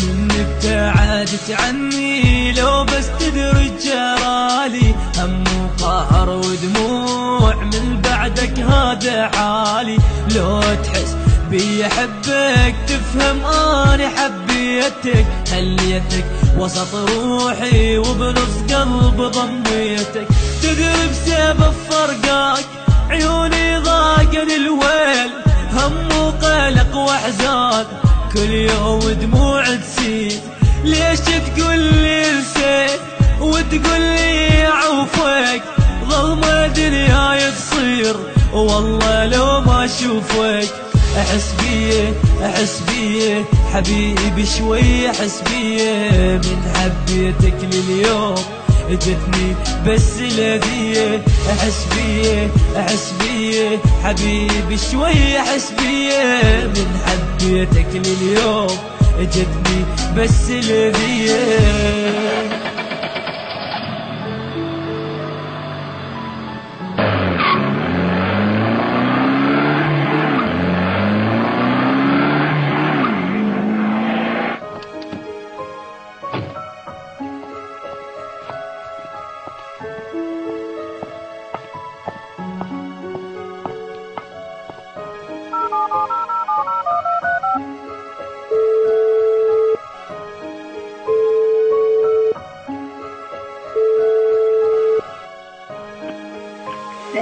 منك تعادت عني لو بس تدري جرالي، هم وقهر ودموع من بعدك هذا حالي. لو تحس بي احبك تفهم اني حبيتك، خليتك وسط روحي وبنص قلب ضميتك. تدري بسبب فرقاك عيوني ضاقن الويل، هم وقلق واحزان كل يوم دموع تسيل. ليش تقول لي نسيت وتقول لي عوفك، ظلمة دنياي تصير والله لو ما اشوفك. احس بيه احس بيه حبيبي شوي، احس بيه من حبيتك لليوم جتني بس لذيه. احس بيه احس بيه حبيبي شوي، احس بيه من حبيتك لليوم جتني بس لذيه.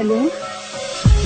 الو،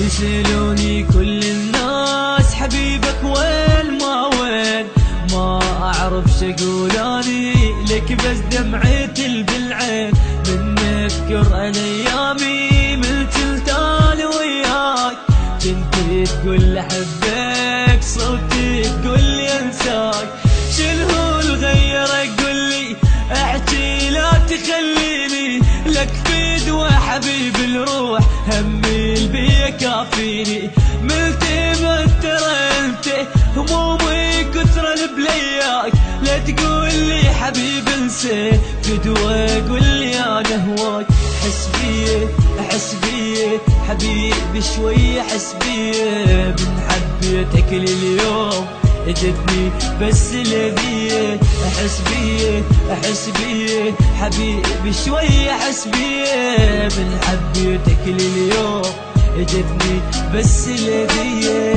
يسألوني كل الناس حبيبك وين ما وين، ما اعرف شقول اني لك بس دمعتي بالعين. من اذكر ايامي من تلتان وياك، كنت تقول احبك صوتي تقول لي انساك. شنو الغيرك قول لي احكي لا تخليني، لك في دوا حبيب الروح همي البي كافيني. ملتمت ترى انت همومي كثر بلياك، لا تقول لي حبيب انسى في دوا قول لي انا هواك. احس بيه احس بيه حبيبي شوي، احس بيه من حبيتك لليوم جتني بس لذيه. احس بيه احس بيه حبيبي شوي، احس بيه من حبيتك لليوم جتني بس لذيه.